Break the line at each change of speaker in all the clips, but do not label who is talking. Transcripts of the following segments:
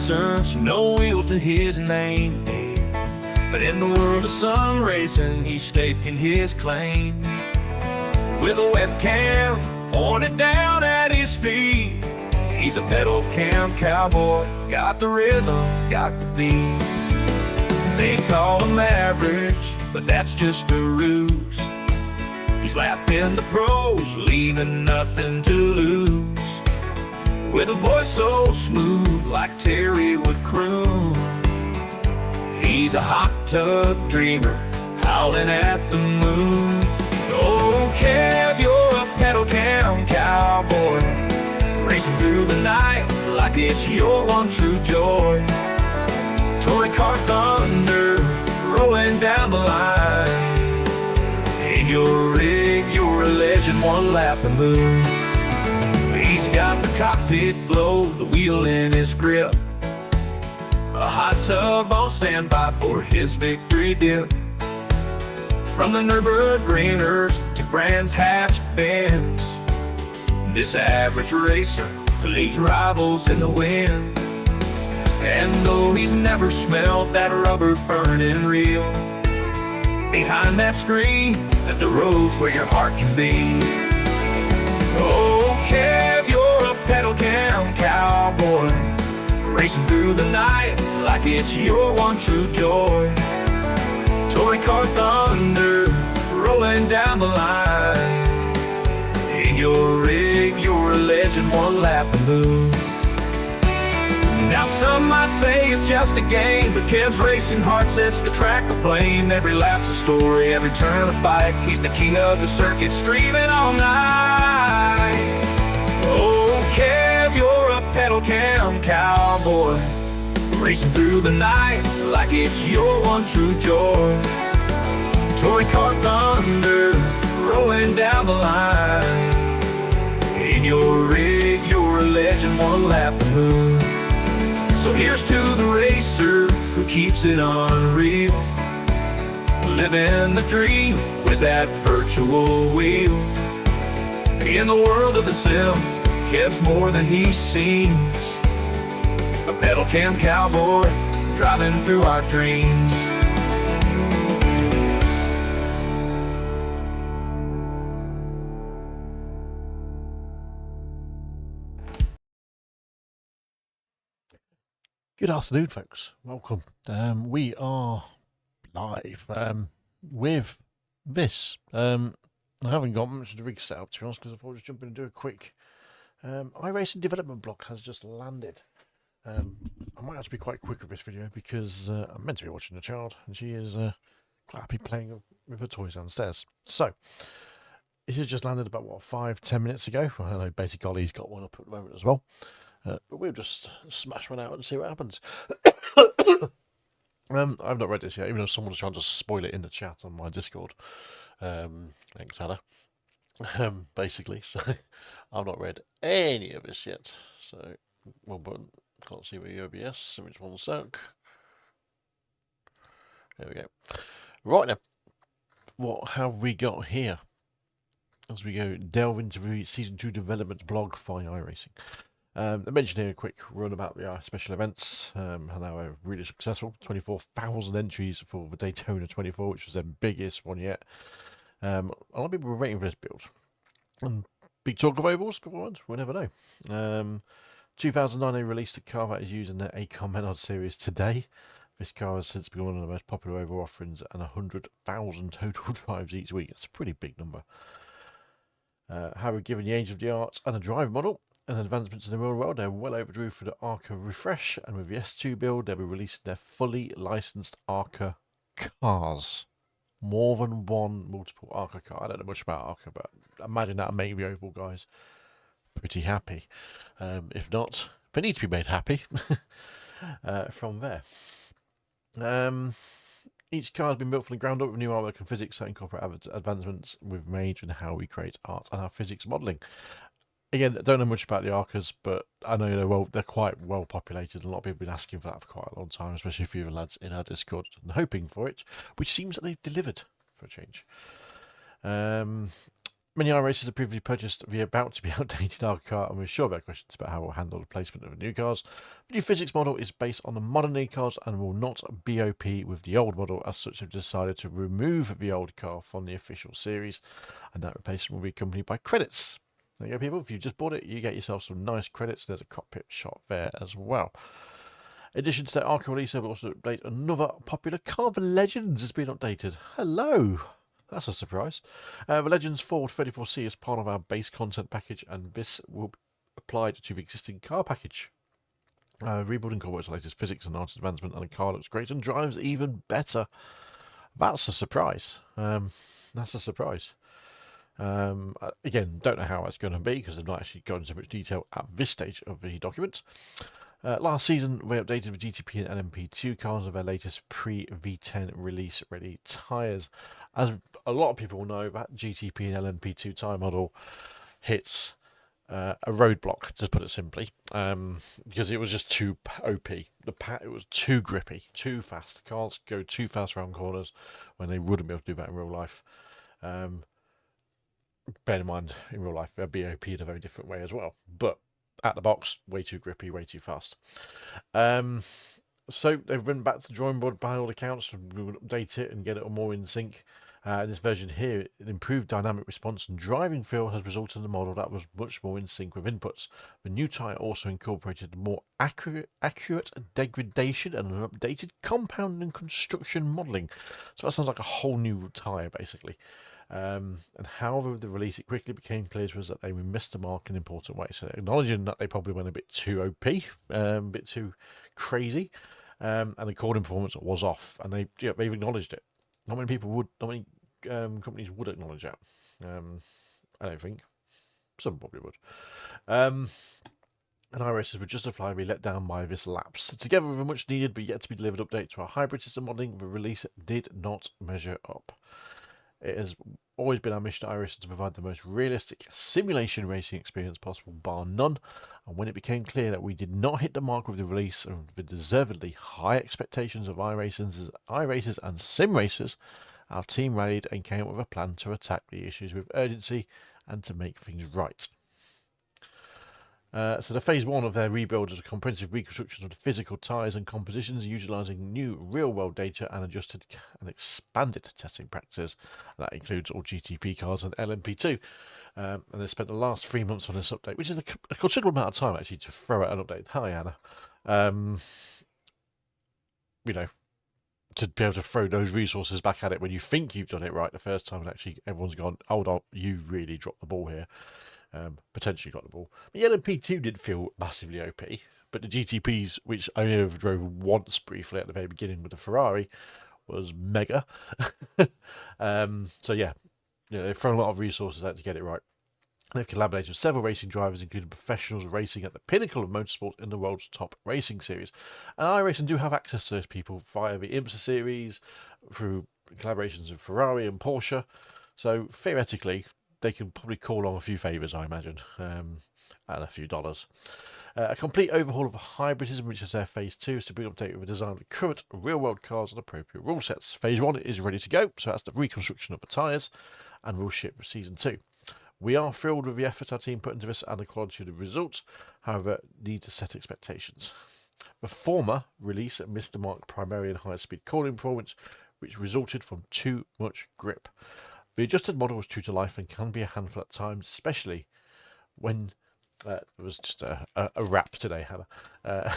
license, no wheels to his name. But in the world of some racing, he's staking his claim. With a webcam pointed down at his feet, he's a pedal cam cowboy, got the rhythm, got the beat. They call him average, but that's just a ruse. He's lapping the pros, leaving nothing to lose. With a voice so smooth, like Terry would croon. He's a hot tub dreamer, howling at the moon. Oh, Kev, you're a pedal cam cowboy, racing through the night like it's your one true joy. Toy car thunder, rolling down the line. In your rig, you're a legend, one lap and move. He's got the cockpit glow, the wheel in his grip, a hot tub on standby for his victory dip. From the Nürburgringers to Brands Hatch Benz, this average racer leads rivals in the wind. And though he's never smelled that rubber burning real, behind that screen, at the roads where your heart can be. Oh, Kev, you're a pedal cam cowboy, racing through the night like it's your one true joy. Toy car thunder, rolling down the line. In your rig, you're a legend, one lap and move. Now some might say it's just a game, but Kev's racing heart sets the track aflame. Every lap's a story, every turn a fight. He's the king of the circuit, streaming all night. Oh, Kev, you're a pedal cam cowboy, racing through the night like it's your one true joy. Toy car thunder, rolling down the line. In your rig, you're a legend, one lap and move. So here's to the racer who keeps it unreal, living the dream with that virtual wheel. In the world of the sim, Kev's more than he seems, a pedal cam cowboy, driving through our dreams.
Good afternoon, folks. Welcome. We are live with this. I haven't got much of the rig set up, to be honest, because I thought I'd just jump in and do a quick iRacing development block has just landed. I might have to be quite quick with this video because I'm meant to be watching the child, and she is quite happy playing with her toys downstairs. So, this has just landed about, what, 5-10 minutes ago. Well, I know Basic Ollie's got one up at the moment as well. But we'll just smash one out and see what happens. I've not read this yet, even though someone's trying to spoil it in the chat on my Discord. Thanks, Hannah. Basically, so I've not read any of this yet. So, one button. Can't see the OBS, so it's one sec. There we go. Right now, what have we got here? As we go delve into the Season 2 development blog by iRacing. I mentioned here a quick run about the special events, and they were really successful. 24,000 entries for the Daytona 24, which was their biggest one yet. A lot of people were waiting for this build. And big talk of ovals beforehand, we'll never know. 2009 they released the car that is used in the Acon Menard series today. This car has since become one of the most popular oval offerings, and 100,000 total drives each week. That's a pretty big number. However, given the age of the art and a drive model, and advancements in the real world, they're well overdue for the ARCA refresh, and with the S2 build, they'll be releasing their fully licensed ARCA cars. More than one multiple ARCA car. I don't know much about ARCA, but I imagine that'll make the oval guys pretty happy. If not, they need to be made happy from there. Each car has been built from the ground up with new artwork and physics that incorporate advancements we've made in how we create art and our physics modelling. Again, I don't know much about the Arcas, but I know they're quite well populated. A lot of people have been asking for that for quite a long time, especially a few of the lads in our Discord and hoping for it, which seems that they've delivered for a change. Many iRacers have previously purchased the about to be outdated arcade car, and we're sure about questions about how we'll handle the placement of the new cars. The new physics model is based on the modern new cars and will not BOP with the old model. As such, they've decided to remove the old car from the official series, and that replacement will be accompanied by credits. There you go, people. If you've just bought it, you get yourself some nice credits. There's a cockpit shot there as well. In addition to that arcade release, they'll also update another popular car. The Legends has been updated. Hello. That's a surprise. The Legends Ford 34C is part of our base content package, and this will be applied to the existing car package. Rebuild incorporates the latest physics and art advancement, and the car looks great and drives even better. That's a surprise. That's a surprise. Again, don't know how that's going to be because they've not actually gone into much detail at this stage of the document. Last season, we updated the GTP and LMP2 cars with their latest pre-V10 release-ready tyres. As a lot of people know, that GTP and LMP2 tyre model hits a roadblock, to put it simply, because it was just too OP. It was too grippy, too fast. Cars go too fast around corners when they wouldn't be able to do that in real life. Bear in mind, in real life, they're BOP in a very different way as well. But at the box, way too grippy, way too fast. So they've been back to the drawing board by all accounts. We will update it and get it all more in sync. This version here, an improved dynamic response and driving feel has resulted in a model that was much more in sync with inputs. The new tyre also incorporated more accurate degradation and an updated compound and construction modelling. So that sounds like a whole new tyre, basically. And however, with the release, it quickly became clear to us that they missed the mark in important ways. So acknowledging that they probably went a bit too OP, a bit too crazy, and the cording performance was off, and they've acknowledged it. Not many people would, not many companies would acknowledge that. I don't think. Some probably would. And iRacers were justifiably let down by this lapse. Together with a much needed but yet to be delivered update to our hybrid system modelling, the release did not measure up. It has always been our mission at iRacing to provide the most realistic simulation racing experience possible, bar none. And when it became clear that we did not hit the mark with the release of the deservedly high expectations of iRacers and sim racers, our team rallied and came up with a plan to attack the issues with urgency and to make things right. So the phase 1 of their rebuild is a comprehensive reconstruction of the physical tyres and compositions, utilising new real-world data and adjusted and expanded testing practices. That includes all GTP cars and LMP2. And they spent the last 3 months on this update, which is a considerable amount of time actually to throw out an update. Hi, Anna. You know, to be able to throw those resources back at it when you think you've done it right the first time, and actually everyone's gone, hold on, you really dropped the ball here. Potentially got the ball. The LMP2 did feel massively OP, but the GTPs, which I only ever drove once briefly at the very beginning with the Ferrari, was mega. So yeah, they've thrown a lot of resources out to get it right. They've collaborated with several racing drivers, including professionals racing at the pinnacle of motorsport in the world's top racing series. And iRacing do have access to those people via the IMSA series, through collaborations with Ferrari and Porsche. So theoretically, they can probably call on a few favours, I imagine, and a few dollars. A complete overhaul of hybridism, which is their phase 2, is to bring update with the design of the current real-world cars and appropriate rule sets. Phase 1 is ready to go, so that's the reconstruction of the tyres, and will ship with season 2. We are thrilled with the effort our team put into this and the quality of the results, however, need to set expectations. The former release missed the mark primarily in high-speed cornering performance, which resulted from too much grip. The adjusted model was true to life and can be a handful at times, especially when it was just a wrap today, Hannah.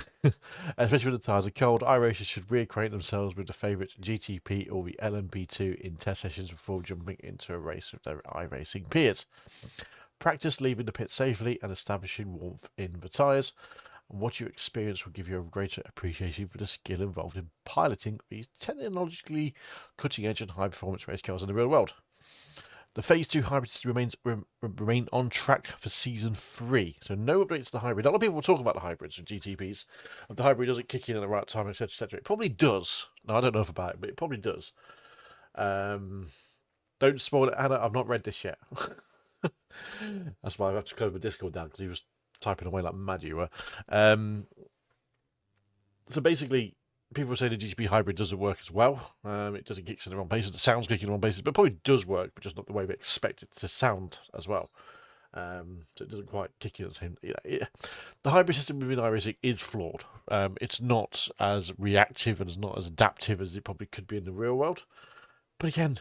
Especially when the tyres are cold, iRacers should reacquaint themselves with the favourite GTP or the LMP2 in test sessions before jumping into a race with their iRacing peers. Practice leaving the pit safely and establishing warmth in the tyres. And what you experience will give you a greater appreciation for the skill involved in piloting these technologically cutting-edge and high-performance race cars in the real world. The Phase 2 hybrid system remain on track for Season 3, so no updates to the hybrid. A lot of people will talk about the hybrids and GTPs, and the hybrid doesn't kick in at the right time, etc., etc. It probably does. No, I don't know enough about it, but it probably does. Don't spoil it, Hannah. I've not read this yet. That's why I have to close my Discord down, because he was typing away like mad you were. So basically, people say the GTP hybrid doesn't work as well. It doesn't kick in the wrong places. The sounds kick in the wrong places, but probably does work, but just not the way we expect it to sound as well. So it doesn't quite kick in at the same. The hybrid system within iRacing is flawed. It's not as reactive and it's not as adaptive as it probably could be in the real world. But again,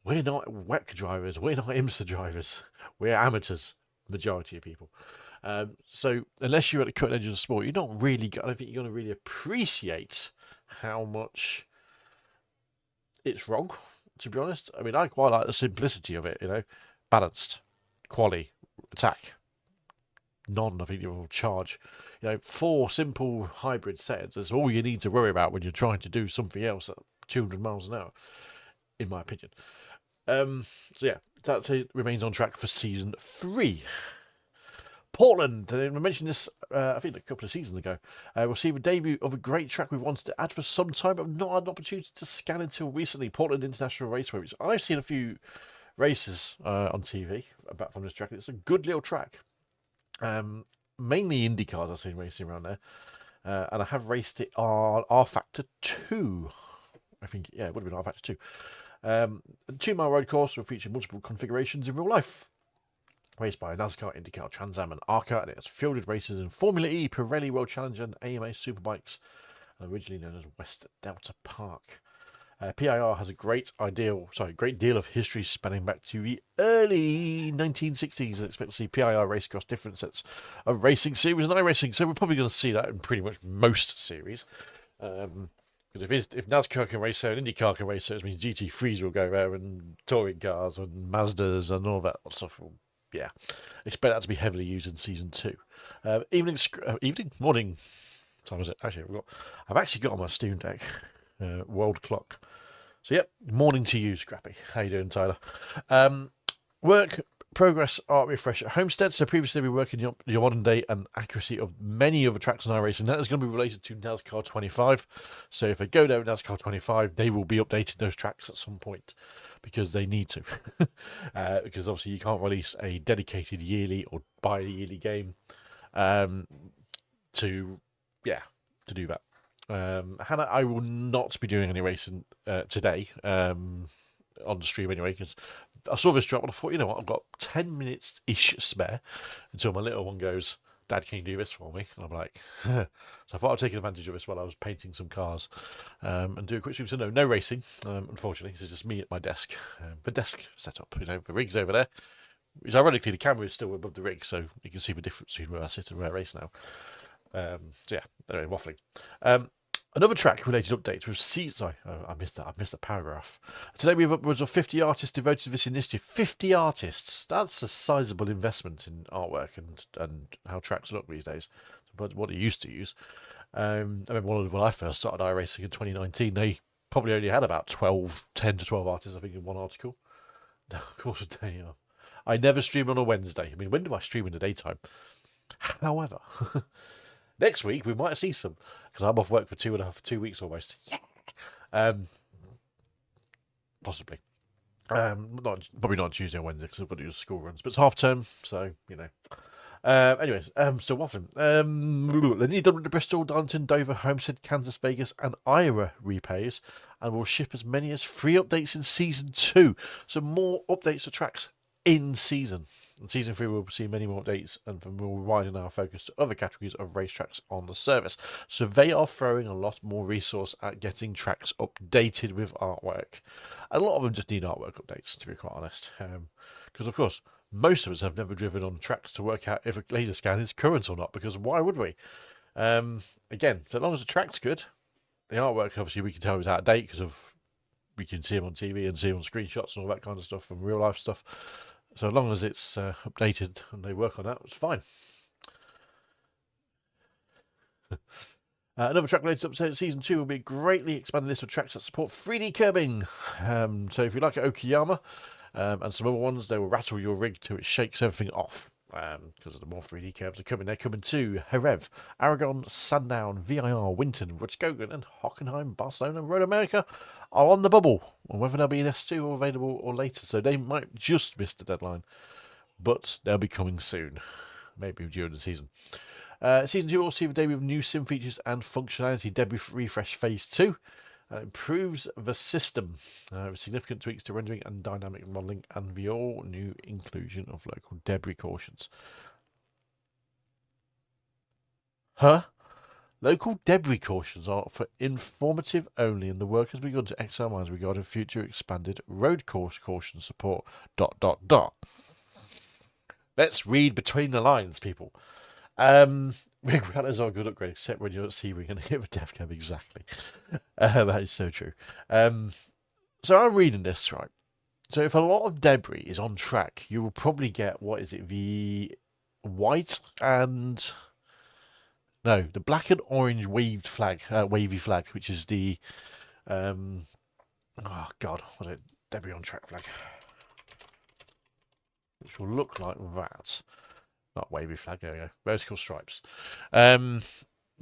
we're not WEC drivers. We're not IMSA drivers. We're amateurs, majority of people. So unless you're at the cutting edge of the sport, you're not really. I don't think you're going to really appreciate how much it's wrong. To be honest, I mean, I quite like the simplicity of it. You know, balanced, quali, attack, I think you will charge. You know, 4 simple hybrid settings is all you need to worry about when you're trying to do something else at 200 miles an hour, in my opinion. So yeah, that remains on track for season 3. Portland, I mentioned this, I think a couple of seasons ago. We'll see the debut of a great track we've wanted to add for some time, but not had an opportunity to scan until recently. Portland International Raceway, which I've seen a few races on TV about from this track. It's a good little track. Mainly Indy cars I've seen racing around there. And I have raced it on R Factor 2. I think, yeah, it would have been R Factor 2. A 2-mile road course will feature multiple configurations in real life. Raced by NASCAR, IndyCar, Trans Am, and ARCA, and it has fielded races in Formula E, Pirelli World Challenge, and AMA Superbikes, originally known as West Delta Park. PIR has a great deal of history spanning back to the early 1960s, and expect to see PIR race across different sets of racing series and iRacing. So we're probably going to see that in pretty much most series. Because if NASCAR can race there and IndyCar can race there, it means GT3s will go there and touring cars and Mazdas and all that stuff. Yeah, expect that to be heavily used in season 2. Morning. What time is it? Actually, I've actually got on my Steam Deck world clock. So yep, morning to you, Scrappy. How you doing, Tyler? Work progress art refresh at Homestead. So previously we were working on the modern day and accuracy of many other tracks on iRacing. That is going to be related to NASCAR 25. So if they go down NASCAR 25, they will be updating those tracks at some point, because they need to. Because obviously you can't release a dedicated yearly or bi-yearly game to do that. Hannah, I will not be doing any racing today on the stream anyway, because I saw this drop and I thought, you know what, I've got 10 minutes-ish spare until my little one goes, Dad, can you do this for me? And I'm like, so I thought I'd take advantage of this while I was painting some cars and do a quick stream. So no racing, unfortunately. It's just me at my desk. The desk setup, you know, the rig's over there. Which ironically, the camera is still above the rig, so you can see the difference between where I sit and where I race now. So yeah, anyway, waffling. Another track-related update was Sorry, I missed that. I missed a paragraph. Today we have upwards of 50 artists devoted to this initiative. 50 artists. That's a sizable investment in artwork and how tracks look these days. But what they used to use. I remember when I first started iRacing in 2019, they probably only had about 10 to 12 artists, I think, in one article. Of course, a day. I never stream on a Wednesday. I mean, when do I stream in the daytime? However, next week we might see some, because I'm off work for 2 weeks almost. Yeah. Possibly. Probably not Tuesday or Wednesday, because I've got to do school runs. But it's half term, so you know. Anyways, still waffling. They need the Bristol, Darlington, Dover, Homestead, Kansas, Vegas, and Ira repays, and will ship as many as 3 updates in season 2. So more updates to tracks in season. In season 3, we'll see many more updates, and we'll widen our focus to other categories of racetracks on the service. So they are throwing a lot more resource at getting tracks updated with artwork. And a lot of them just need artwork updates, to be quite honest. Because, of course, most of us have never driven on tracks to work out if a laser scan is current or not, because why would we? Again, so long as the track's good, the artwork, obviously, we can tell is out of date because of we can see them on TV and see them on screenshots and all that kind of stuff and real life stuff. So as long as it's updated and they work on that, it's fine. Another track-related update, Season 2 will be a greatly expanded list of tracks that support 3D curbing. So if you like Okayama and some other ones, they will rattle your rig till it shakes everything off. Because the more 3D curbs are coming. They're coming to Jerez, Aragon, Sandown, VIR, Winton, Rutskogan, and Hockenheim, Barcelona, and Road America are on the bubble. And whether they'll be in S2 or available or later. So they might just miss the deadline. But they'll be coming soon. Maybe during the season. Season 2 will see the debut of new sim features and functionality. Debris Refresh Phase 2 improves the system with significant tweaks to rendering and dynamic modelling, and the all-new inclusion of local debris cautions. Huh? Local debris cautions are for informative only, and the work has begun to examine minds regarding future expanded road course caution support. ... Let's read between the lines, people. Rig runners are a good upgrade, except when you're at Sebring and hit the dev cab. Exactly. That is so true. So I'm reading this, right? So if a lot of debris is on track, you will probably get, what is it, the white and... No, the black and orange wavy flag, which is the... oh, God, what is it? Debris on track flag. Which will look like that. Not wavy flag, there we go. Vertical stripes. So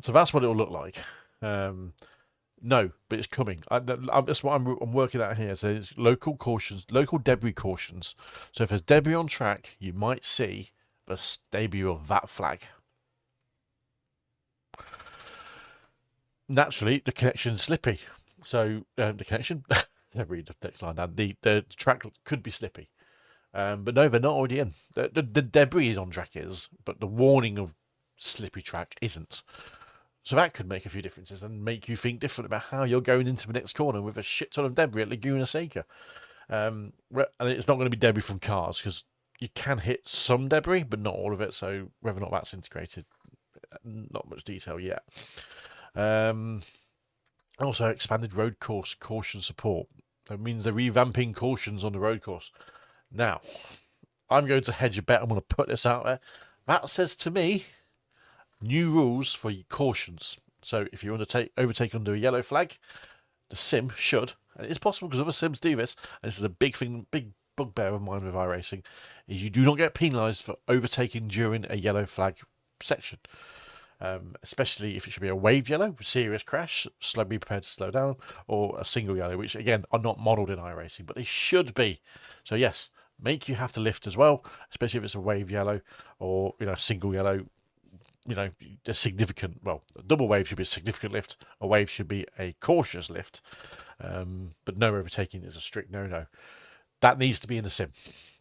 that's what it will look like. No, but it's coming. That's what I'm working out here. So it's local cautions, local debris cautions. So if there's debris on track, you might see the debut of that flag. Naturally, the connection's slippy. So the connection, never read the next line down. The track could be slippy. But no, they're not already in. The debris is on track, but the warning of slippy track isn't. So that could make a few differences and make you think different about how you're going into the next corner with a shit ton of debris at Laguna Seca. And it's not going to be debris from cars, because you can hit some debris, but not all of it. So whether or not that's integrated, not much detail yet. Also, expanded road course caution support. That means they're revamping cautions on the road course. Now, I'm going to hedge a bet. I'm going to put this out there. That says to me, new rules for cautions. So if you overtake under a yellow flag, the sim should, and it is possible because other sims do this, and this is a big bugbear of mine with iRacing, is you do not get penalised for overtaking during a yellow flag section. Especially if it should be a wave yellow, serious crash, be prepared to slow down, or a single yellow, which again are not modelled in iRacing, but they should be. So yes, make you have to lift as well, especially if it's a wave yellow or single yellow. The significant, well, a double wave should be a significant lift. A wave should be a cautious lift, but no overtaking is a strict no. That needs to be in the sim.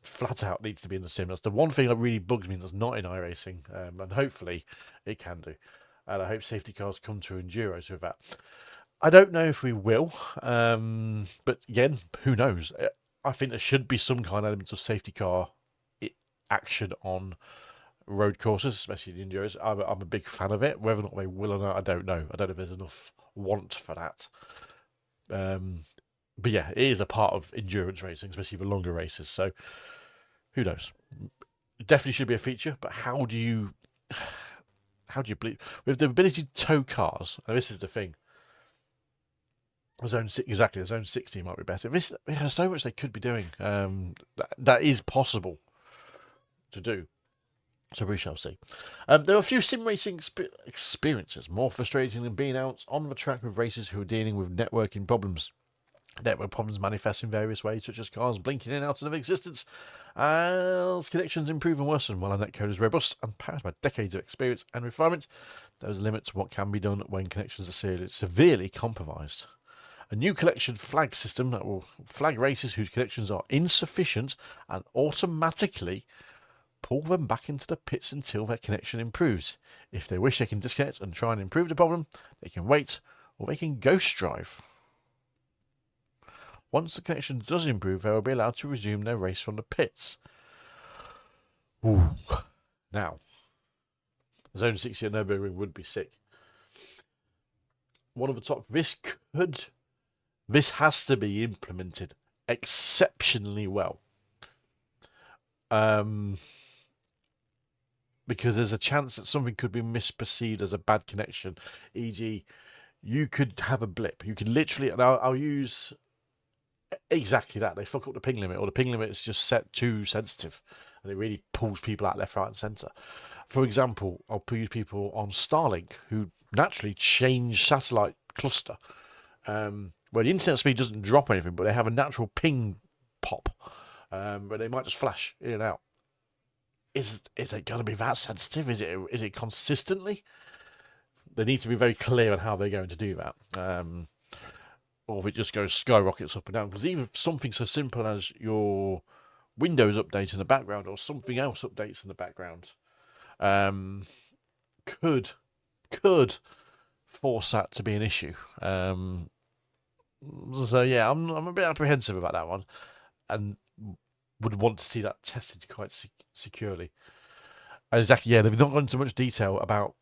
Flat out needs to be in the sim. That's the one thing that really bugs me that's not in iRacing, and hopefully it can do. And I hope safety cars come to Enduros with that. I don't know if we will, but again, who knows? I think there should be some kind of element of safety car action on road courses, especially the Enduros. I'm a big fan of it. Whether or not they will or not, I don't know. I don't know if there's enough want for that. But yeah, it is a part of endurance racing, especially the longer races. So who knows? It definitely should be a feature, but how do you believe with the ability to tow cars? And this is the thing. Zone 60 might be better. There's so much they could be doing. That is possible to do. So we shall see. There are a few sim racing experiences more frustrating than being out on the track with racers who are dealing with networking problems. Network problems manifest in various ways, such as cars blinking in and out of existence, as connections improve and worsen. While our netcode is robust and powered by decades of experience and refinement, there's a limit to what can be done when connections are severely compromised. A new collection flag system that will flag racers whose connections are insufficient and automatically pull them back into the pits until their connection improves. If they wish, they can disconnect and try and improve the problem. They can wait, or they can ghost drive. Once the connection does improve, they will be allowed to resume their race from the pits. Ooh. Now, Zone 60 at Nürburgring would be sick. One of the top, this has to be implemented exceptionally well. Because there's a chance that something could be misperceived as a bad connection. E.g., you could have a blip. You could literally, and I'll use exactly that. They fuck up the ping limit, or the ping limit is just set too sensitive, and it really pulls people out left, right, and centre. For example, I'll use people on Starlink who naturally change satellite cluster, where the internet speed doesn't drop anything, but they have a natural ping pop, where they might just flash in and out. is it going to be that sensitive? Is it consistently? They need to be very clear on how they're going to do that. Or if it just goes skyrockets up and down. Because even something so simple as your Windows updates in the background or something else updates in the background could force that to be an issue. So yeah, I'm a bit apprehensive about that one, and would want to see that tested quite securely. And exactly, yeah, they've not gone into much detail about,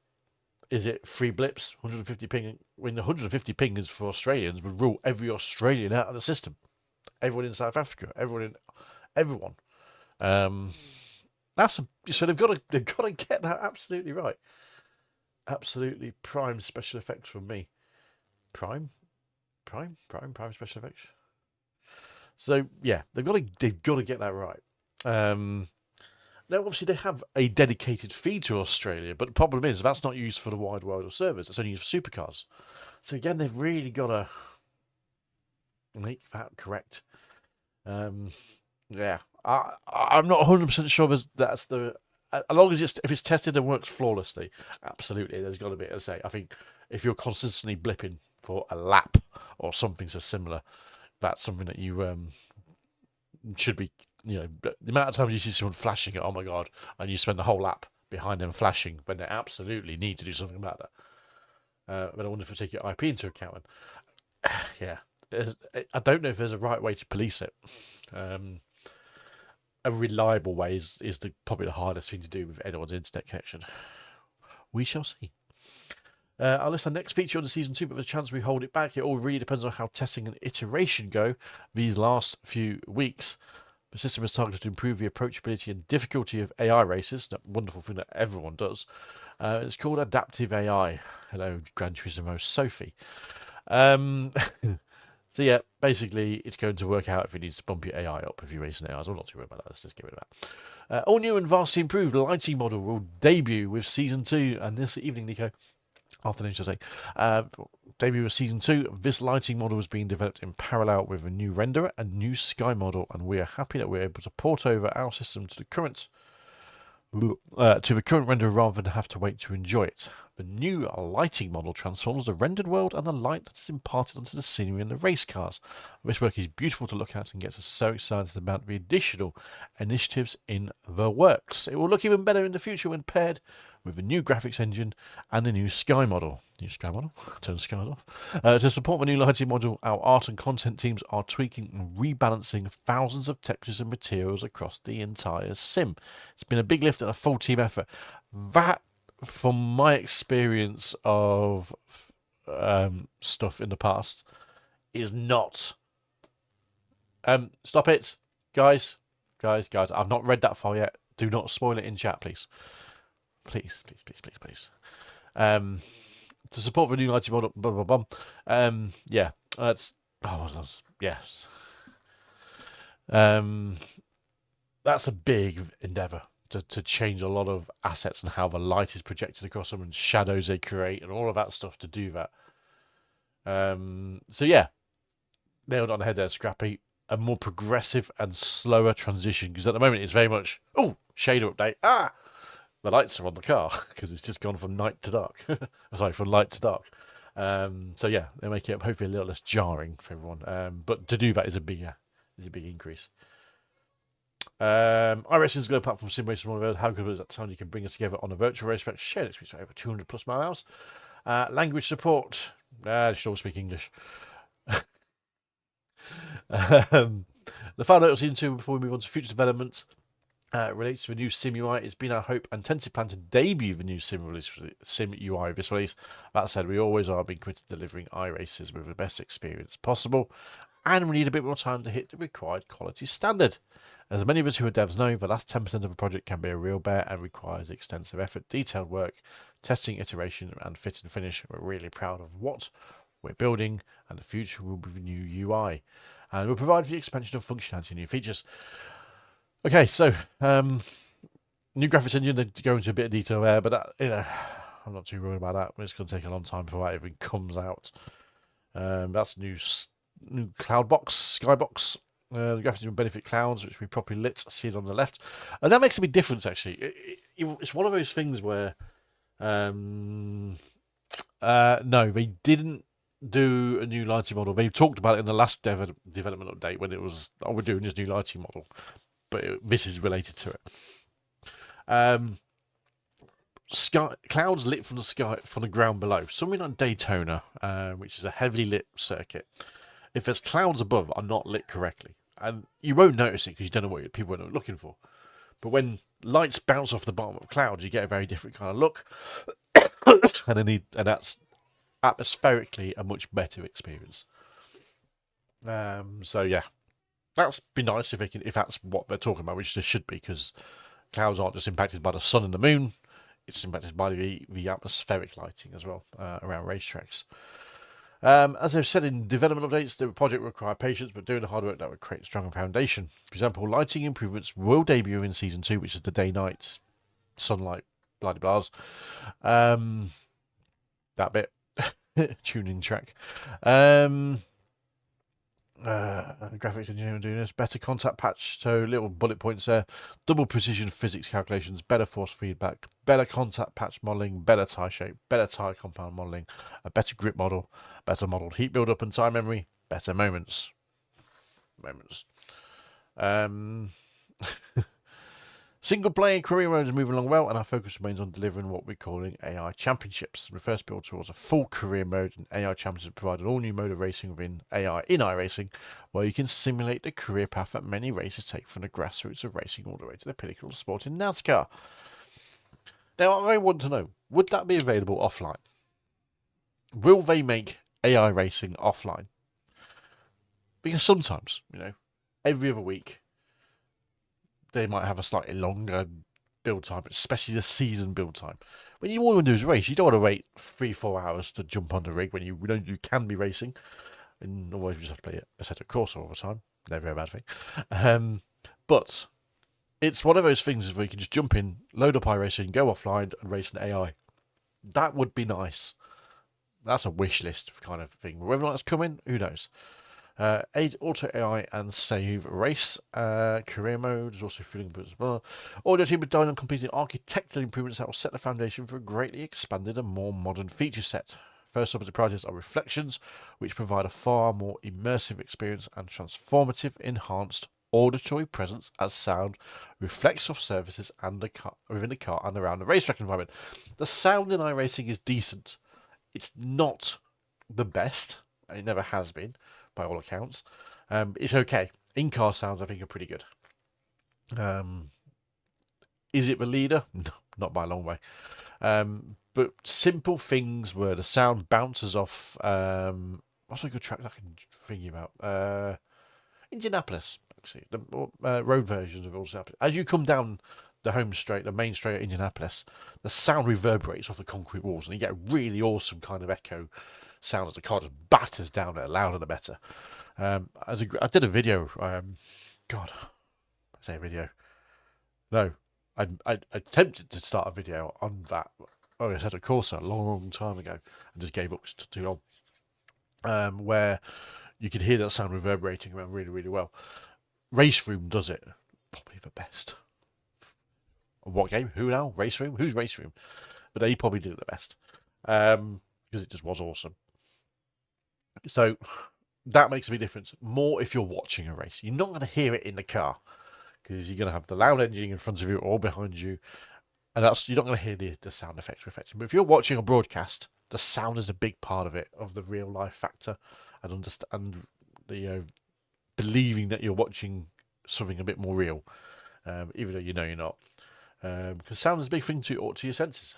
is it 3 blips, 150 ping? When the 150 ping is for Australians, would rule every Australian out of the system. Everyone in South Africa, everyone. So they've got to get that absolutely right. Absolutely prime special effects from me. Prime special effects. So yeah, they've got to get that right. Now, obviously, they have a dedicated feed to Australia, but the problem is that's not used for the wide world of servers. It's only used for supercars. So again, they've really got to make that correct. Yeah, I'm not 100% sure that's the. As long as if it's tested and works flawlessly, absolutely, there's got to be. As I say, I think if you're consistently blipping for a lap or something so similar, that's something that you should be. You know, the amount of times you see someone flashing it, oh my god, and you spend the whole lap behind them flashing when they absolutely need to do something about that. But I wonder if we take your IP into account. And, yeah, I don't know if there's a right way to police it. A reliable way is probably the hardest thing to do with anyone's internet connection. We shall see. I'll list the next feature on the Season 2, but there's a chance we hold it back. It all really depends on how testing and iteration go these last few weeks. The system is targeted to improve the approachability and difficulty of AI races, that wonderful thing that everyone does. It's called Adaptive AI. Hello, Gran Turismo Sophie. So yeah, basically, it's going to work out if it needs to bump your AI up if you're racing AI. I'm not too worried about that. Let's just get rid of that. All new and vastly improved lighting model will debut with Season 2. And this evening, Nico, afternoon, shall I say, debut of Season 2. This lighting model is being developed in parallel with a new renderer and new sky model. And we are happy that we're able to port over our system to the current renderer rather than have to wait to enjoy it. The new lighting model transforms the rendered world and the light that is imparted onto the scenery and the race cars. This work is beautiful to look at and gets us so excited about the additional initiatives in the works. It will look even better in the future when paired with a new graphics engine and a new sky model. Turn the sky off. To support the new lighting model, our art and content teams are tweaking and rebalancing thousands of textures and materials across the entire sim. It's been a big lift and a full team effort. That, from my experience of stuff in the past, is not. Stop it, guys. I've not read that far yet. Do not spoil it in chat, please. Please. To support the new lighting model, blah, blah, blah. Yeah, yes. That's a big endeavour to change a lot of assets and how the light is projected across them and shadows they create and all of that stuff to do that. So yeah, nailed on the head there, Scrappy. A more progressive and slower transition, because at the moment it's very much, shader update. The lights are on the car because it's just gone from night to dark. Sorry, from light to dark. So yeah, they make it hopefully a little less jarring for everyone. But to do that is a big increase. Iracing is a global platform sim racing around the world. How good is that time you can bring us together on a virtual race track? Shared experience for over 200 plus miles. Language support. You should all speak English. The final note of Season 2 before we move on to future developments. Relates to the new Sim UI. It's been our hope and tentative plan to debut the new Sim UI this release. That said, we always are being committed to delivering iRaces with the best experience possible, and we need a bit more time to hit the required quality standard. As many of us who are devs know, the last 10% of a project can be a real bear and requires extensive effort, detailed work, testing, iteration, and fit and finish. We're really proud of what we're building, and the future will be the new UI. And we'll provide for the expansion of functionality and new features. Okay, so new graphics engine, to go into a bit of detail there, but that, I'm not too worried about that. It's going to take a long time before that even comes out. That's new Cloudbox, Skybox. The graphics will benefit clouds, which will be properly lit, seen on the left. And that makes a big difference, actually. It's one of those things where, no, they didn't do a new lighting model. They talked about it in the last development update when it was, oh, we're doing this new lighting model. But this is related to it. Clouds lit from the sky, from the ground below. Something like Daytona, which is a heavily lit circuit. If there's clouds above are not lit correctly, and you won't notice it because you don't know what people are looking for. But when lights bounce off the bottom of clouds, you get a very different kind of look, and that's atmospherically a much better experience. So yeah, that's be nice if that's what they're talking about, which they should be, because clouds aren't just impacted by the sun and the moon; it's impacted by the atmospheric lighting as well around racetracks. As I've said in development updates, the project will require patience, but doing the hard work that would create a stronger foundation. For example, lighting improvements will debut in Season 2, which is the day-night sunlight, blah-de-blahs. That bit. Tuning track. Graphics engineering doing this. Better contact patch, so little bullet points there. Double precision physics calculations, better force feedback, better contact patch modeling, better tire shape, better tire compound modeling, a better grip model, better modeled heat build-up and tire memory, better moments. Single player career mode is moving along well, and our focus remains on delivering what we're calling AI championships. We first build towards a full career mode, and AI championships provide an all-new mode of racing within AI in iRacing, where you can simulate the career path that many racers take from the grassroots of racing all the way to the pinnacle of the sport in NASCAR. Now, I want to know, would that be available offline? Will they make AI racing offline? Because sometimes, every other week, they might have a slightly longer build time, especially the season build time. When you want to do is race, you don't want to wait 3-4 hours to jump on the rig when you can be racing, and otherwise you just have to play a set of course all the time. Never a bad thing. But it's one of those things where you can just jump in, load up iRacing, go offline and race an AI. That would be nice. That's a wish list kind of thing. Whether or not it's coming, who knows? Auto AI and save race. Career mode is also feeling good as well. Audio team are done on completing architectural improvements that will set the foundation for a greatly expanded and more modern feature set. First up of the project are reflections, which provide a far more immersive experience and transformative enhanced auditory presence as sound reflects off surfaces and within the car and around the racetrack environment. The sound in iRacing is decent. It's not the best, and it never has been, by all accounts. It's okay. In-car sounds, I think, are pretty good. Is it the leader? No, not by a long way. But simple things where the sound bounces off. What's a good track I can think about? Indianapolis, actually. The road versions of Indianapolis. As you come down the home straight, the main straight at Indianapolis, the sound reverberates off the concrete walls, and you get a really awesome kind of echo sound as the car just batters down there, louder the better. I did a video. God, I say a video. No, I attempted to start a video on that. Oh, I said a course a long time ago, and just gave up too long. Where you could hear that sound reverberating around really, really well. Race Room does it probably the best. What game? Who now? Race Room? Who's Race Room? But they probably did it the best because it just was awesome. So that makes a big difference. More if you're watching a race. You're not going to hear it in the car because you're going to have the loud engine in front of you or behind you, and you're not going to hear the sound effects reflecting. But if you're watching a broadcast, the sound is a big part of it, of the real life factor, and the believing that you're watching something a bit more real, even though you're not. Because sound is a big thing to your senses.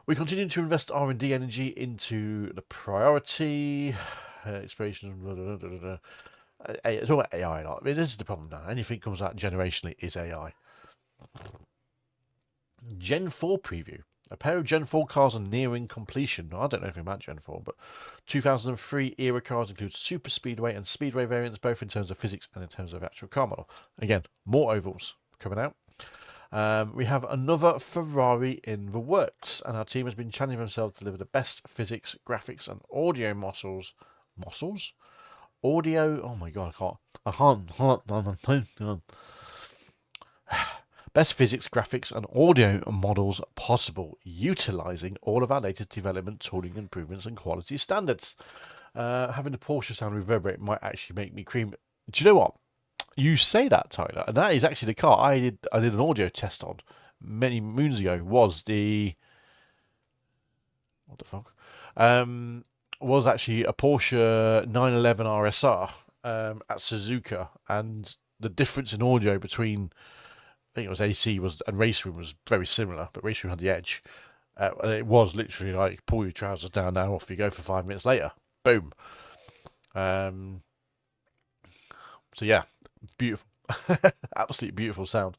We continue to invest R&D energy into the priority exploration. It's all about AI. I mean, this is the problem now. Anything comes out generationally is AI. Gen 4 preview. A pair of Gen 4 cars are nearing completion. I don't know anything about Gen 4, but 2003 era cars include super speedway and speedway variants, both in terms of physics and in terms of actual car model. Again, more ovals coming out. We have another Ferrari in the works, and our team has been challenging themselves to deliver the best physics, graphics, and audio muscles audio. Oh my god, I can't. Best physics, graphics, and audio models possible, utilizing all of our latest development, tooling, improvements, and quality standards. Having the Porsche sound reverberate might actually make me cream. Do you know what? You say that, Tyler, and that is actually the car I did an audio test on many moons ago. Was the what the fuck? Was actually a Porsche 911 RSR at Suzuka, and the difference in audio between, I think it was AC and Race Room was very similar, but Race Room had the edge. And it was literally like, pull your trousers down now, off you go for 5 minutes later. Boom. So yeah, beautiful. Absolutely beautiful sound.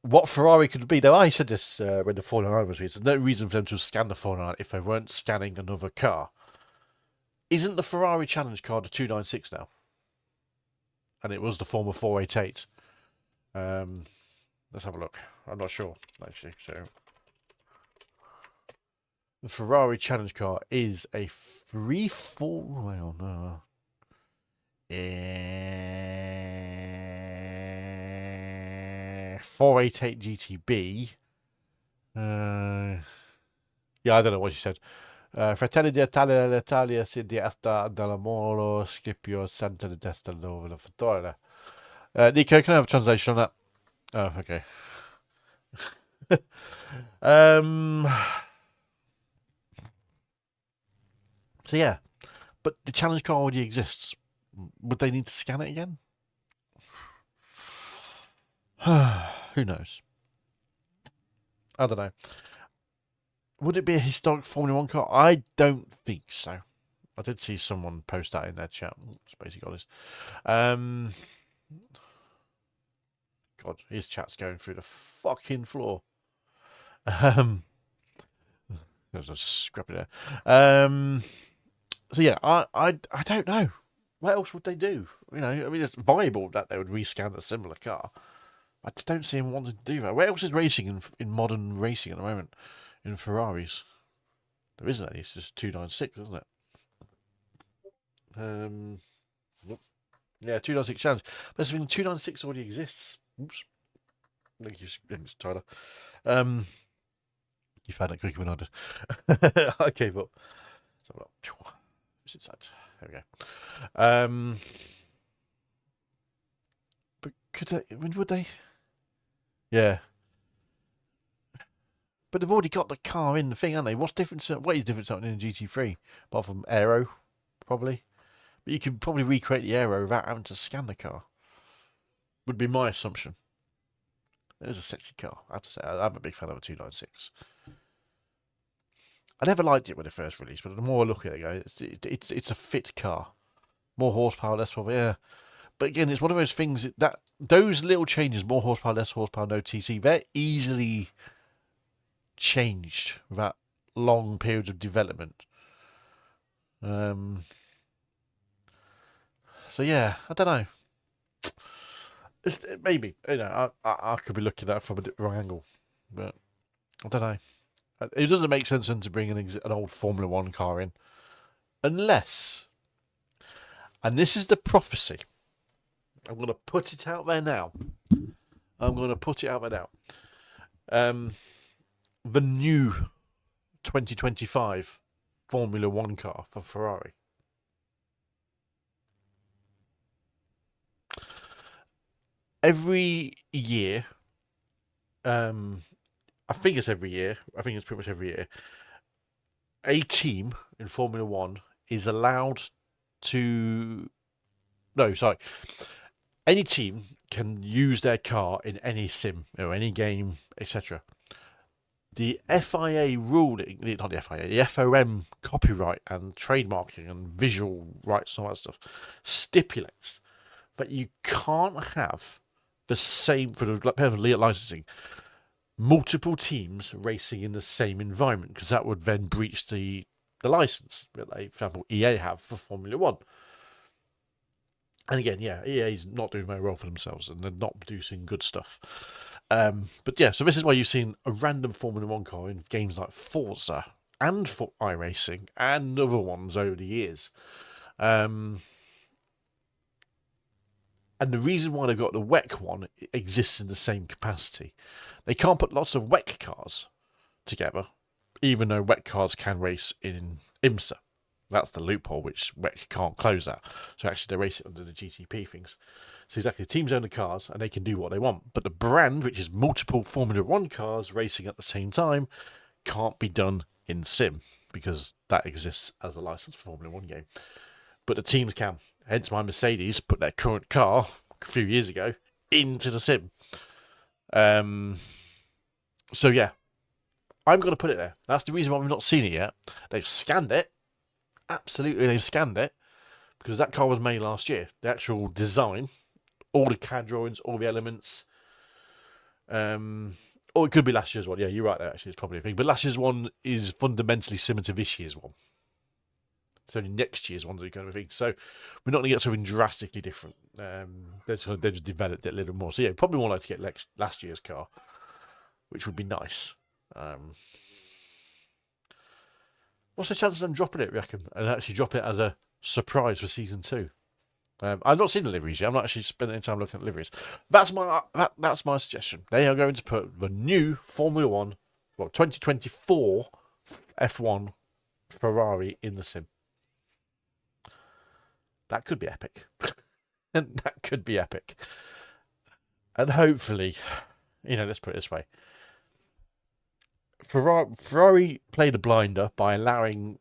What Ferrari could be? Now, I said this when the 499 was released. There's no reason for them to scan the 499 if they weren't scanning another car. Isn't the Ferrari challenge car the 296 now? And it was the former 488. Let's have a look. I'm not sure, actually. So the Ferrari challenge car is a 488 GTB. Yeah, I don't know what you said. Fratelli d'Italia, l'Italia si dieta dall'amore, Scipio Santa di Testa dove la fattoria. Nico, can I have a translation on that? Oh, okay. So yeah, but the challenge car already exists. Would they need to scan it again? Who knows? I don't know. Would it be a historic Formula 1 car? I don't think so. I did see someone post that in their chat. Spacey got this. God, his chat's going through the fucking floor. There's a scrap there. So yeah, I don't know. What else would they do? You know, I mean, it's viable that they would rescan a similar car. I just don't see him wanting to do that. Where else is racing in modern racing at the moment? In Ferraris, there isn't any. It's just 296, isn't it? Yeah, 296 challenge. But I mean, 296 already exists. Oops. Thank you, Tyler. You found it quicker than I did. Okay, but what's inside? There we go. But could they? Would they? Yeah. But they've already got the car in the thing, haven't they? What's different? What is different in a GT3? Apart from aero, probably. But you can probably recreate the aero without having to scan the car. Would be my assumption. It is a sexy car, I have to say. I'm a big fan of a 296. I never liked it when it first released, but the more I look at it, it's a fit car. More horsepower, less horsepower, yeah. But again, it's one of those things that those little changes, more horsepower, less horsepower, no TC, they're easily changed without long periods of development. So yeah, I don't know. Maybe, you know, I could be looking at it from a wrong angle, but I don't know. It doesn't make sense then to bring an old Formula 1 car in, unless, and this is the prophecy. I'm going to put it out there now. The new 2025 Formula 1 car for Ferrari. Every year, I think it's every year, I think it's pretty much every year, a team in Formula 1 is allowed to... No, sorry. Any team can use their car in any sim or any game, etc. The FIA ruling, not the FIA, the FOM copyright and trademarking and visual rights and all that stuff stipulates that you can't have the same, for the licensing, multiple teams racing in the same environment, because that would then breach the license that they, for example, EA have for Formula 1. And again, yeah, EA's not doing very well for themselves, and they're not producing good stuff. But yeah, so this is why you've seen a random Formula 1 car in games like Forza and for iRacing and other ones over the years. And the reason why they've got the WEC one exists in the same capacity. They can't put lots of WEC cars together, even though WEC cars can race in IMSA. That's the loophole, which WEC can't close that. So actually, they race it under the GTP things. So exactly, the teams own the cars, and they can do what they want. But the brand, which is multiple Formula 1 cars racing at the same time, can't be done in Sim, because that exists as a license for Formula 1 game. But the teams can. Hence why Mercedes put their current car a few years ago into the Sim. So yeah, I'm going to put it there. That's the reason why we've not seen it yet. They've scanned it. Absolutely, they've scanned it. Because that car was made last year. The actual design, all the CAD drawings, all the elements. Or it could be last year's one. Yeah, you're right there, actually. It's probably a thing. But last year's one is fundamentally similar to this year's one. It's only next year's ones that are going to be. So we're not going to get something drastically different. They just developed it a little more. So yeah, probably more like to get last year's car, which would be nice. What's the chances of them dropping it, reckon? And actually dropping it as a surprise for season 2? I've not seen the liveries yet. I'm not actually spending any time looking at liveries. That's my suggestion. They are going to put the new Formula 1, 2024 F1 Ferrari in the Sim. That could be epic. And that could be epic. And hopefully, let's put it this way. Ferrari played a blinder by allowing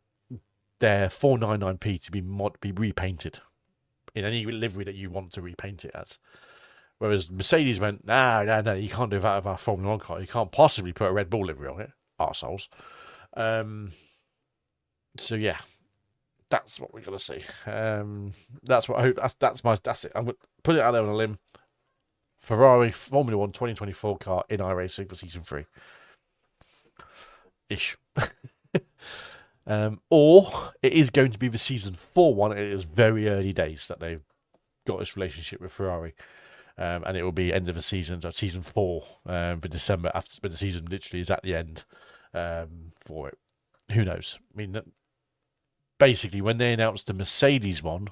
their 499p to be repainted in any livery that you want to repaint it as. Whereas Mercedes went, no, you can't do that with our Formula 1 car. You can't possibly put a Red Bull livery on it. Arseholes. So yeah. That's what we're gonna see. That's what I hope. That's it. I'm gonna put it out there on a limb. Ferrari Formula 1 2024 car in iRacing for season 3. Ish. Or it is going to be the season 4 one. It is very early days that they've got this relationship with Ferrari. And it will be end of the season, so season 4 for December, but the season literally is at the end for it. Who knows? I mean, basically, when they announced the Mercedes one,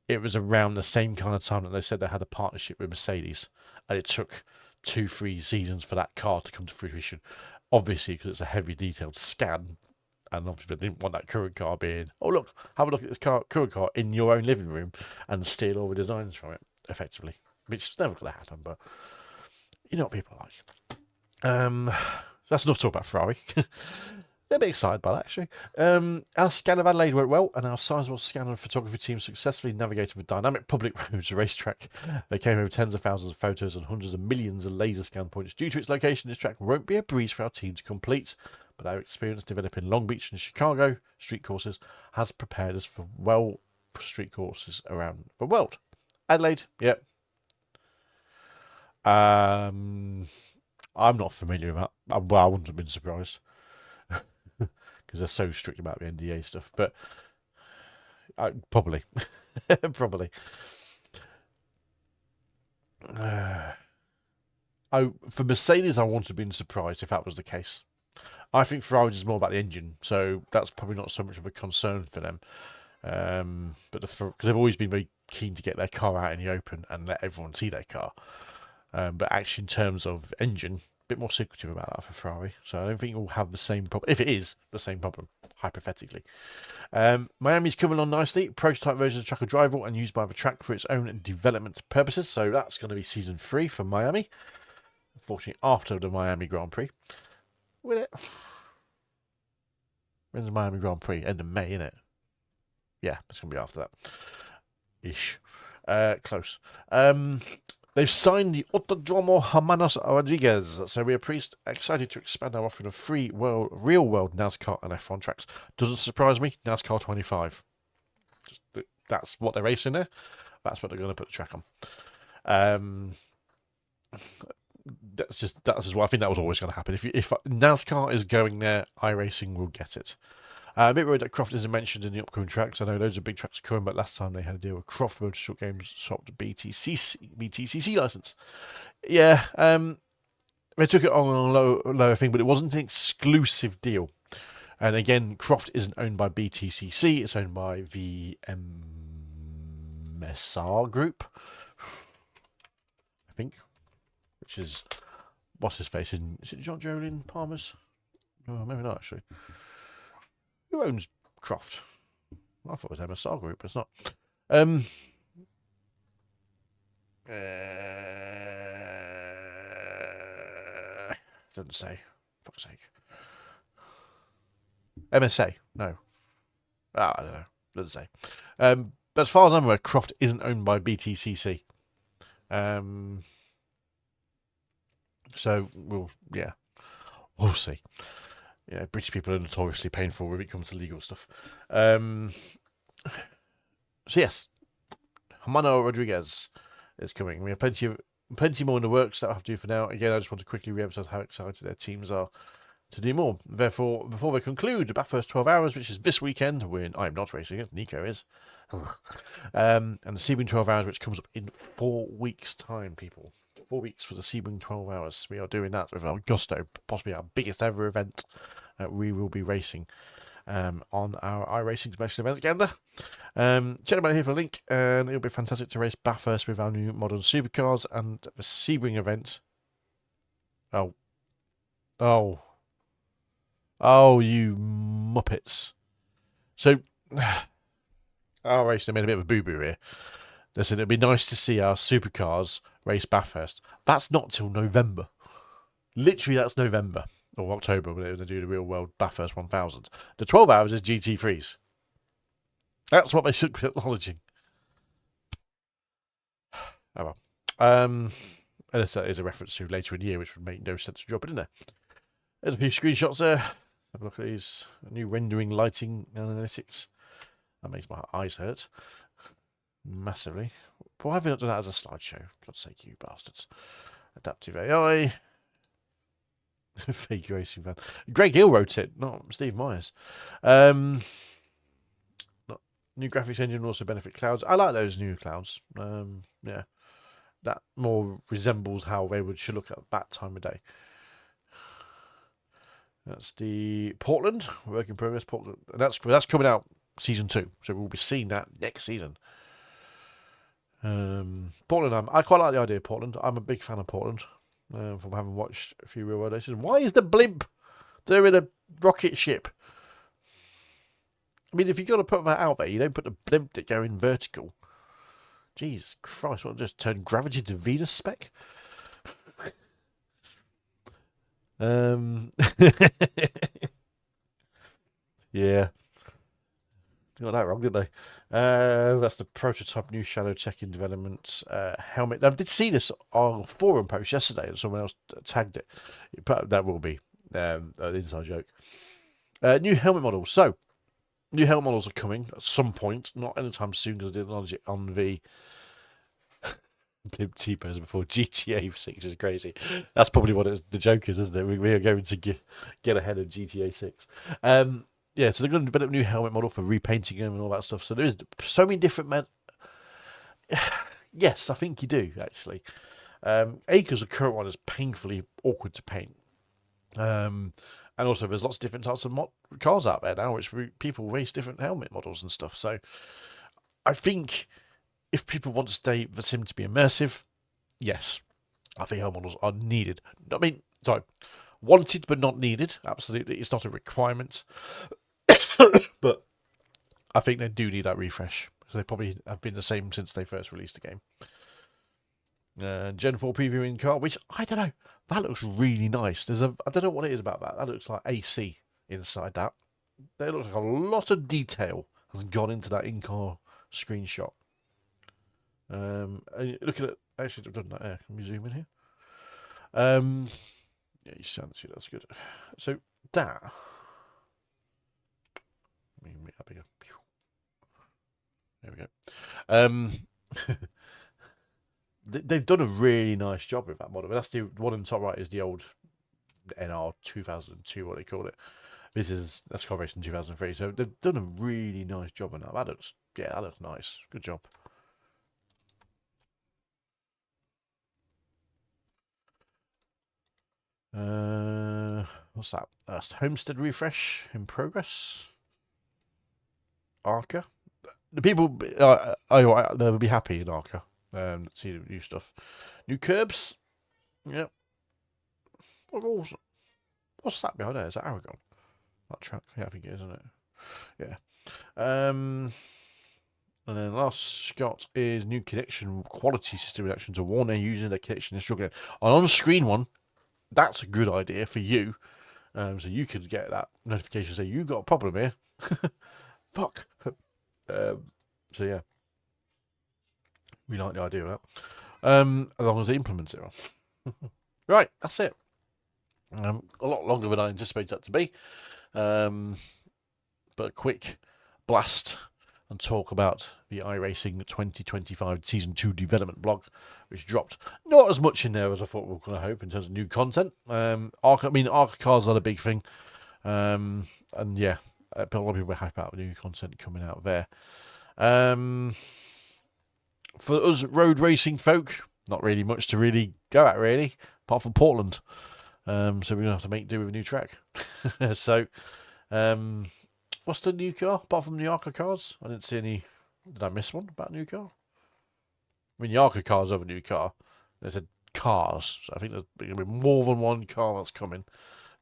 it was around the same kind of time that they said they had a partnership with Mercedes, and it took 2-3 seasons for that car to come to fruition. Obviously, because it's a heavy detailed scan, and obviously they didn't want that current car being, oh look, have a look at this current car in your own living room and steal all the designs from it, effectively. Which is never going to happen, but you know what people are like. That's enough talk about Ferrari. They're a bit excited by that, actually. Our scan of Adelaide went well, and our sizable scan and photography team successfully navigated the dynamic public roads racetrack. They came over tens of thousands of photos and hundreds of millions of laser scan points. Due to its location, this track won't be a breeze for our team to complete, but our experience developing Long Beach and Chicago street courses has prepared us for street courses around the world. Adelaide, yep. I'm not familiar with that. Well, I wouldn't have been surprised. Because they're so strict about the NDA stuff, but probably. Probably. For Mercedes, I wouldn't have been surprised if that was the case. I think Ferrari is more about the engine, so that's probably not so much of a concern for them. But because they've always been very keen to get their car out in the open and let everyone see their car. But actually, in terms of engine, a bit more secretive about that for Ferrari. So I don't think it will have the same problem. If it is the same problem, hypothetically. Miami's coming on nicely. Prototype version of the track are drivable and used by the track for its own development purposes. So that's going to be season 3 for Miami. Unfortunately, after the Miami Grand Prix. Will it? When's the Miami Grand Prix? End of May, isn't it? Yeah, it's going to be after that. Ish. Close. They've signed the Autodromo Hermanos Rodriguez, so we are excited to expand our offering of real-world NASCAR and F1 tracks. Doesn't surprise me, NASCAR 25. That's what they're racing there. That's what they're going to put the track on. That's what I think that was always going to happen. If NASCAR is going there, iRacing will get it. Bit worried that Croft isn't mentioned in the upcoming tracks. I know loads of big tracks are coming, but last time they had a deal with Croft Motorsport Games swapped BTCC license. Yeah, they took it on a lower thing, but it wasn't an exclusive deal. And again, Croft isn't owned by BTCC, it's owned by the MSR Group, I think, which is, what's his face in, is it John Jolin Palmer's? No, maybe not actually. Who owns Croft? I thought it was MSR Group, but it's not. Doesn't say. Fuck's sake. MSA? No. I don't know. Doesn't say. But as far as I'm aware, Croft isn't owned by BTCC. So we'll see. Yeah, British people are notoriously painful when it comes to legal stuff. So yes, Hermano Rodriguez is coming. We have plenty more in the works that I have to do for now. Again, I just want to quickly re-emphasize how excited their teams are to do more. Therefore, before they conclude the Bathurst 12 Hours, which is this weekend, when I'm not racing it, Nico is, and the Sebring 12 Hours, which comes up in 4 weeks' time, people. 4 weeks for the Sebring 12 Hours. We are doing that with our gusto, possibly our biggest ever event that we will be racing on our iRacing special events calendar. Check them out here for a link, and it'll be fantastic to race Bathurst with our new modern supercars and the Sebring event. Oh, you muppets. So, our racing made a bit of a boo-boo here. Listen, it'd be nice to see our supercars race Bathurst. That's not till November. Literally, that's November or October when they do the real world Bathurst 1000. The 12 Hours is GT3s. That's what they should be acknowledging. Oh well. Unless that is a reference to later in the year, which would make no sense to drop it in there. There's a few screenshots there. Have a look at these new rendering lighting analytics. That makes my eyes hurt massively. But why have we not done that as a slideshow? God's sake, you bastards. Adaptive AI. Fake racing fan. Greg Hill wrote it, not Steve Myers. New graphics engine will also benefit clouds. I like those new clouds. Yeah. That more resembles how they should look at that time of day. That's the Portland, work in progress. Portland. And that's coming out season 2, so we'll be seeing that next season. Portland, I quite like the idea of Portland. I'm a big fan of Portland from having watched a few real world races. Why is the blimp doing a rocket ship? I mean, if you've got to put that out there, you don't put the blimp that going vertical. Jesus Christ, what, just turn gravity to Venus spec? Yeah. Got that wrong, didn't they? That's the prototype new shadow tech in development helmet. I did see this on a forum post yesterday, and someone else tagged it. That will be an inside joke. New helmet models. So, new helmet models are coming at some point, not anytime soon, because I did acknowledge it on the Blimp T-pose before. GTA 6 is crazy. That's probably what the joke is, isn't it? We are going to get ahead of GTA 6. Yeah, so they're going to develop a new helmet model for repainting them and all that stuff. So there is so many different Yes, I think you do, actually. Acres, the current one, is painfully awkward to paint. And also, there's lots of different types of cars out there now, which people race different helmet models and stuff. So I think if people want the sim to be immersive, yes, I think helmet models are needed. I mean, sorry, wanted but not needed. Absolutely, it's not a requirement. But I think they do need that refresh, because they probably have been the same since they first released the game. Gen 4 previewing car, which I don't know, that looks really nice. I don't know what it is about that. That looks like AC inside that. There looks like a lot of detail has gone into that in-car screenshot. And looking at, actually, I've done that there. Can we zoom in here? Yeah, you see, that's good. So that. There we go. They've done a really nice job with that model. That's the one on the top right is the old NR 2002, what they called it. That's car racing 2003. So they've done a really nice job on that. That looks nice. Good job. What's that? Homestead refresh in progress. Arca. The people, they'll be happy in Arca. See the new stuff. New curbs. Yep. What's that behind there? Is that Aragon? That truck? Yeah, I think it is, isn't it? Yeah. And then last got is new connection quality system reduction to warn they're using their connection is struggling. An on-screen one, that's a good idea for you. So you could get that notification say you've got a problem here. Fuck. So yeah, we like the idea of that. As long as they implement it well. Right, that's it. A lot longer than I anticipated that to be. But a quick blast and talk about the iRacing 2025 Season 2 development blog, which dropped. Not as much in there as I thought we were going to hope in terms of new content. Arca cars are the big thing. And yeah, but a lot of people are happy about new content coming out there. For us road racing folk, not really much to really go at, really, apart from Portland. So we're going to have to make do with a new track. So, what's the new car, apart from the Arca cars? I didn't see any. Did I miss one about new car? I mean, the Arca cars over new car. There's a cars. So I think there's going to be more than one car that's coming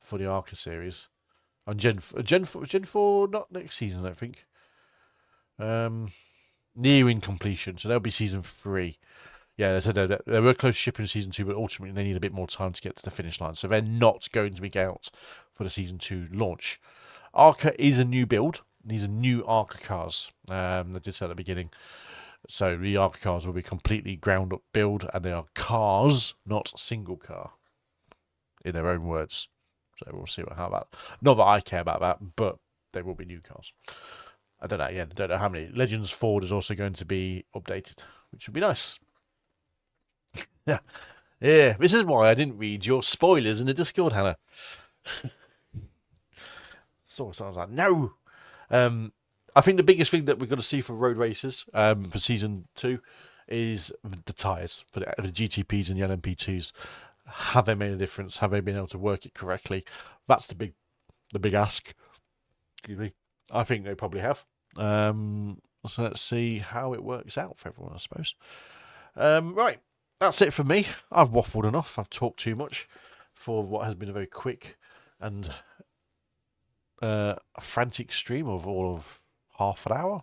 for the Arca series. On Gen 4, not next season, I don't think. Nearing completion, so that'll be Season 3. Yeah, they said they were close to shipping Season 2, but ultimately they need a bit more time to get to the finish line. So they're not going to be out for the Season 2 launch. Arca is a new build. These are new Arca cars. They did say at the beginning. So the Arca cars will be completely ground up build, and they are cars, not single car, in their own words. So we'll see how that. Not that I care about that, but they will be new cars. I don't know. Again, I don't know how many. Legends Ford is also going to be updated, which would be nice. Yeah. This is why I didn't read your spoilers in the Discord, Hannah. So sounds like no. I think the biggest thing that we're going to see for road races for Season 2 is the tyres for the GTPs and the LMP2s. Have they made a difference? Have they been able to work it correctly? That's the big ask. Excuse me. I think they probably have. So let's see how it works out for everyone, I suppose. Right, that's it for me. I've waffled enough. I've talked too much for what has been a very quick and a frantic stream of all of half an hour.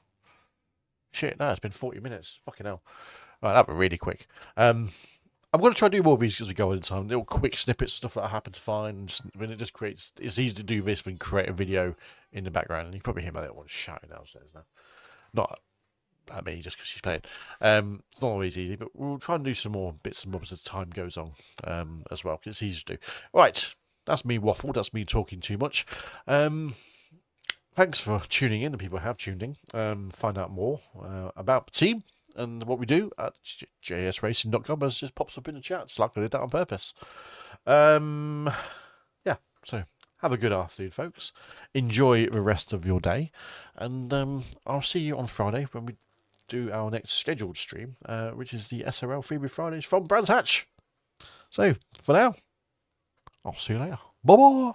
Shit, no, it's been 40 minutes. Fucking hell. Right, that was really quick. I'm going to try to do more of these as we go in time. Little quick snippets, stuff that I happen to find. It's easy to do this than create a video in the background. And you can probably hear my little one shouting downstairs now. Not at me, just because she's playing. It's not always easy, but we'll try and do some more bits and bobs as time goes on as well, because it's easy to do. Right, that's me waffled. That's me talking too much. Thanks for tuning in, the people who have tuned in. Find out more about the team and what we do at jsracing.com, as just pops up in the chat. It's like I did that on purpose. Yeah, so have a good afternoon, folks. Enjoy the rest of your day, and I'll see you on Friday when we do our next scheduled stream, which is the SRL Freebie Fridays from Brands Hatch. So, for now, I'll see you later. Bye-bye!